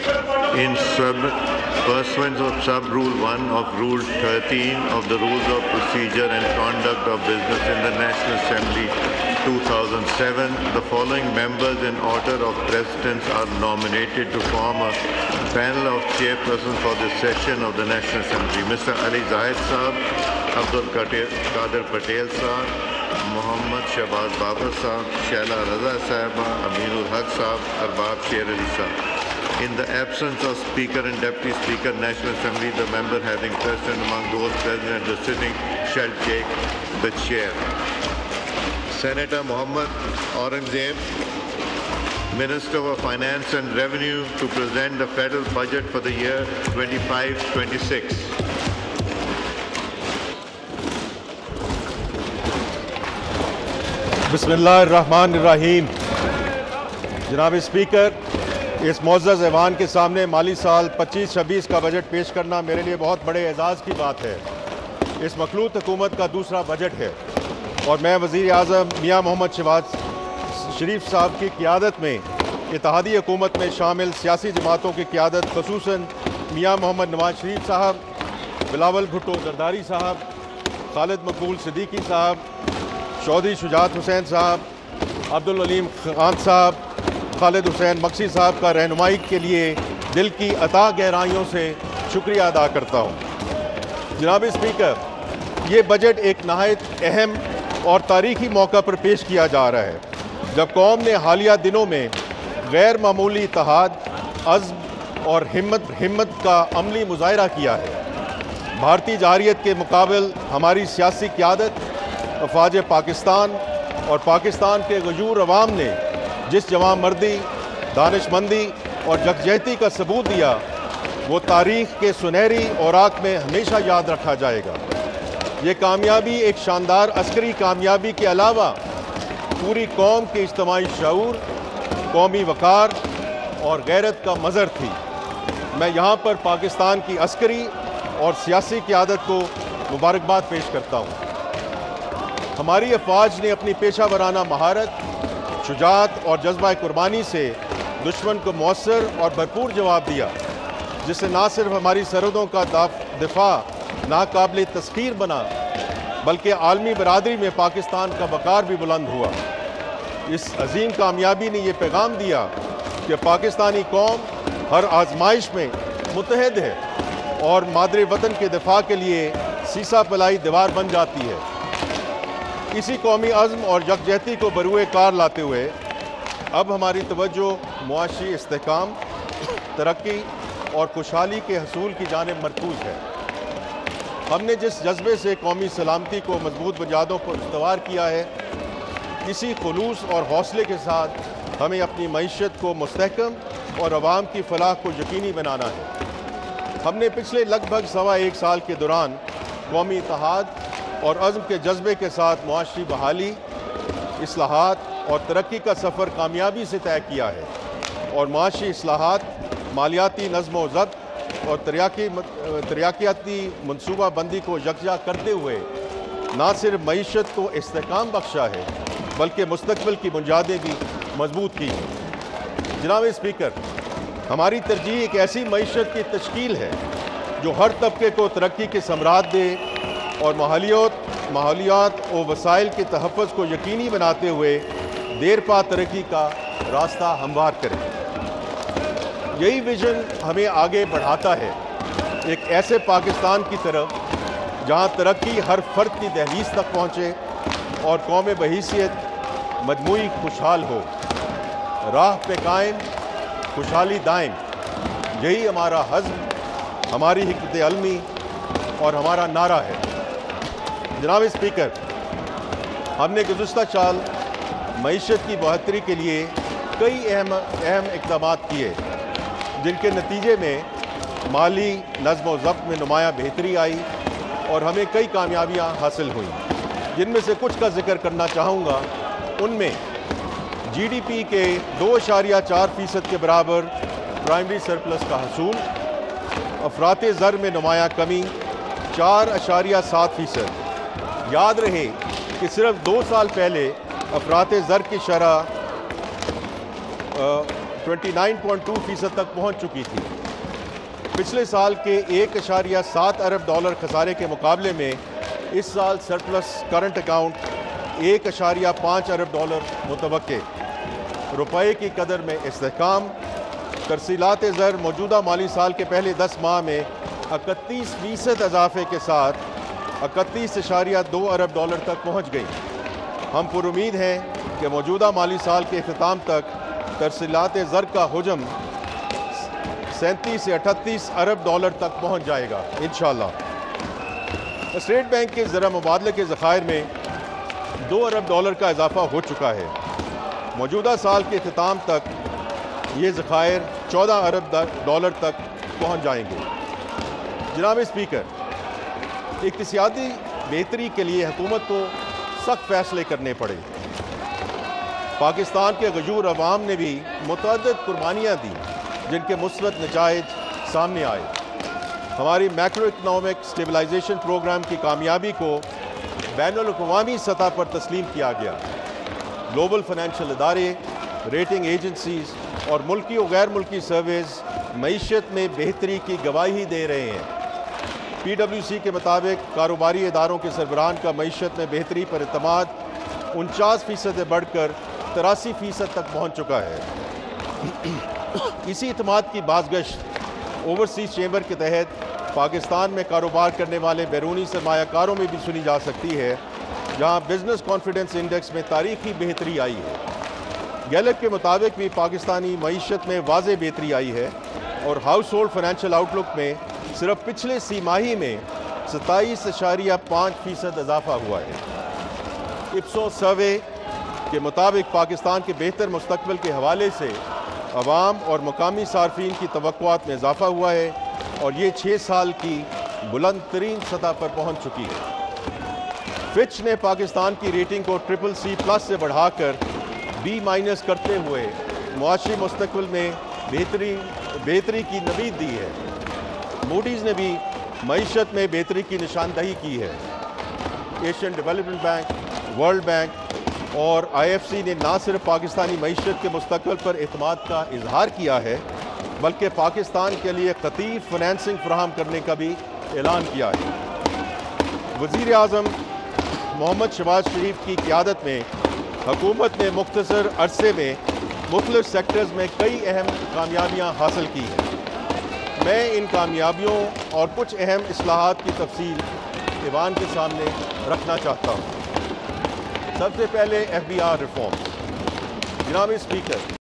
in pursuant of Sub-Rule 1 of Rule 13 of the Rules of Procedure and Conduct of Business in the National Assembly 2007, the following members in order of precedence are nominated to form a panel of chairpersons for this session of the National Assembly. Mr. Ali Zahid Saab, Abdul Qadir Patel Saab, Muhammad Shahbaz Babar Saab, Shaila Raza Sahaba, Aminul Haq Saab, Arbab Sher Ali Saab. In the absence of Speaker and Deputy Speaker, National Assembly, the member having precedence among those present at the sitting shall take the chair. Senator Muhammad Aurangzeb, Minister of Finance and Revenue, to present the federal budget for the year 25-26. बिस्मिल्लाहिर्रहमानिर्रहीम। जनाब speaker, इस मुअज़्ज़ज़ ऐवान के सामने माली साल 25-26 का budget पेश करना मेरे लिए बहुत बड़े एजाज़ की बात है। इस मखलूत हुकूमत का दूसरा बजट है और मैं वज़ीर आज़म मियाँ मोहम्मद शहबाज शरीफ साहब की क़ियादत में इत्तेहादी हुकूमत में शामिल सियासी जमातों की क़ियादत, ख़ुसूसन मियाँ मोहम्मद नवाज शरीफ साहब, बिलावल भुट्टो जरदारी साहब, खालिद मकबूल सिद्दीकी साहब, चौधरी शुजात हुसैन साहब, अब्दुल अलीम खान साहब, खालिद हुसैन मक्सी साहब का रहनुमाई के लिए दिल की अता गहराइयों से शुक्रिया अदा करता हूँ। जनाब स्पीकर, ये बजट एक नहायत अहम और तारीखी मौका पर पेश किया जा रहा है जब कौम ने हालिया दिनों में गैर मामूली इत्तेहाद, अज़्म और हिम्मत का अमली मुज़ाहिरा किया है। भारतीय जमहूरियत के मुकाबिल हमारी सियासी क़ियादत, अफ़वाज पाकिस्तान और पाकिस्तान के गजूर अवाम ने जिस जवां मर्दी, दानिशमंदी और यकजहती का सबूत दिया, वो तारीख़ के सुनहरी औराक में हमेशा याद रखा जाएगा। ये कामयाबी एक शानदार अस्करी कामयाबी के अलावा पूरी कौम के इज्तिमाई शऊर, कौमी वक़ार और गैरत का मज़हर थी। मैं यहाँ पर पाकिस्तान की अस्करी और सियासी क़ियादत को मुबारकबाद पेश करता हूँ। हमारी अफ़वाज ने अपनी पेशा वराना महारत, शुजात और जज्बा कुर्बानी से दुश्मन को मौसर और भरपूर जवाब दिया, जिससे ना सिर्फ हमारी सरहदों का दिफा नाकाबिल तस्खीर बना, बल्कि आलमी बरादरी में पाकिस्तान का वक़ार भी बुलंद हुआ। इस अजीम कामयाबी ने यह पैगाम दिया कि पाकिस्तानी कौम हर आजमाइश में मुत्तहद है और मादरे वतन के दिफा के लिए सीसा पलाई दीवार बन जाती है। इसी कौमी अज़्म और यकजहती को बरूए कार लाते हुए अब हमारी तवज्जो मुआशी इस्तेहकाम, तरक्की और खुशहाली के हसूल की जानिब मरकूज़ है। हमने जिस जज्बे से कौमी सलामती को मजबूत बुनियादों पर इस्तवार किया है, इसी खुलूस और हौसले के साथ हमें अपनी मईशत को मुस्तहकम और अवाम की फलाह को यकीनी बनाना है। हमने पिछले लगभग सवा एक साल के दौरान कौमी इत्तेहाद और अज़्म के जज्बे के साथ मुआशी बहाली, इस्लाहात और तरक्की का सफ़र कामयाबी से तय किया है और मुआशी इस्लाहात, मालियाती नज़्म व ज़ब्त और तरक्याती मनसूबा बंदी को यकजा करते हुए ना सिर्फ मईशत को इस्तेहकाम बख्शा है, बल्कि मुस्तक़बिल की बुनियादें भी मजबूत की हैं। जनाब स्पीकर, हमारी तरजीह एक ऐसी मईशत की तश्कील है जो हर तबके को तरक्की के समरात दे और माहौलियात और वसाइल के तहफ़्फ़ुज़ को यकीनी बनाते हुए देर पा तरक्की का रास्ता हमवार करे। यही विज़न हमें आगे बढ़ाता है एक ऐसे पाकिस्तान की तरफ जहां तरक्की हर फ़र्द की दहलीज़ तक पहुँचे और कौम बहैसियत मजमूई खुशहाल हो। राह पे कायम, खुशहाली दायम, यही हमारा हज़्म, हमारी हिकमत अलमी और हमारा नारा है। जनाब स्पीकर, हमने गुज़श्ता साल मईशत की बढ़ोतरी के लिए कई अहम इक़दाम किए, जिनके नतीजे में माली नज़्म व ज़ब्त में नुमायाँ बेहतरी आई और हमें कई कामयाबियाँ हासिल हुई। जिनमें से कुछ का जिक्र करना चाहूँगा। उनमें GDP के 2.4% के बराबर प्राइमरी सरप्लस का हसूल, अफरात ज़र में नुमायाँ कमी 4.7%। याद रहे कि सिर्फ 2 साल पहले अफरात ज़र की शरह 29.2% تک پہنچ چکی تھی۔ پچھلے سال کے 1.7 ارب ڈالر خسارے کے مقابلے میں اس سال سرپلس کرنٹ اکاؤنٹ 1.5 ارب ڈالر متوقع۔ روپے کی قدر میں استحکام، ترسیلات زر موجودہ مالی سال کے پہلے 10 ماہ میں 31% اضافے کے ساتھ 31.2 ارب ڈالر تک پہنچ گئی۔ ہم پر امید ہیں کہ موجودہ مالی سال کے اختتام تک ترسیلات زر کا حجم 37 سے 38 ارب ڈالر تک پہنچ جائے گا انشاءاللہ۔ اسٹیٹ بینک کے زرہ مبادلے کے ذخائر میں 2 ارب ڈالر کا اضافہ ہو چکا ہے۔ موجودہ سال کے اختتام تک یہ ذخائر 14 ارب ڈالر تک پہنچ جائیں گے۔ جناب اسپیکر، اقتصادی بہتری کے لیے حکومت کو سخت فیصلے کرنے پڑے۔ پاکستان کے غیور عوام نے بھی متعدد قربانیاں دی جن کے مثبت نتائج سامنے آئے۔ ہماری میکرو اکنامک سٹیبلائزیشن پروگرام کی کامیابی کو بین الاقوامی سطح پر تسلیم کیا گیا۔ گلوبل فائنینشیل ادارے، ریٹنگ ایجنسیز اور ملکی و غیر ملکی سرویز معیشت میں بہتری کی گواہی دے رہے ہیں۔ PwC کے مطابق کاروباری اداروں کے سربراہان کا معیشت میں بہتری پر اعتماد 49% سے بڑھ کر 83% تک پہنچ چکا ہے۔ اسی اعتماد کی بازگشت اوورسیز چیمبر کے تحت پاکستان میں کاروبار کرنے والے بیرونی سرمایہ کاروں میں بھی سنی جا سکتی ہے، جہاں بزنس کانفیڈنس انڈیکس میں تاریخی بہتری آئی ہے۔ گیلپ کے مطابق بھی پاکستانی معیشت میں واضح بہتری آئی ہے اور ہاؤس ہولڈ فائنینشیل آؤٹ لک میں صرف پچھلے سی ماہی میں 27.5% اضافہ ہوا ہے۔ اپسوس سروے کے مطابق پاکستان کے بہتر مستقبل کے حوالے سے عوام اور مقامی صارفین کی توقعات میں اضافہ ہوا ہے اور یہ 6 سال کی بلند ترین سطح پر پہنچ چکی ہے۔ فچ نے پاکستان کی ریٹنگ کو CCC+ سے بڑھا کر B- کرتے ہوئے معاشی مستقبل میں بہتری کی نوید دی ہے۔ موڈیز نے بھی معیشت میں بہتری کی نشاندہی کی ہے۔ Asian development bank, world bank اور IFC نے نہ صرف پاکستانی معیشت کے مستقبل پر اعتماد کا اظہار کیا ہے بلکہ پاکستان کے لیے خطیر فنانسنگ فراہم کرنے کا بھی اعلان کیا ہے۔ وزیر اعظم محمد شہباز شریف کی قیادت میں حکومت نے مختصر عرصے میں مختلف سیکٹرز میں کئی اہم کامیابیاں حاصل کی ہیں۔ میں ان کامیابیوں اور کچھ اہم اصلاحات کی تفصیل ایوان کے سامنے رکھنا چاہتا ہوں۔ سب سے پہلے FBR ریفارمز۔ جناب اسپیکر،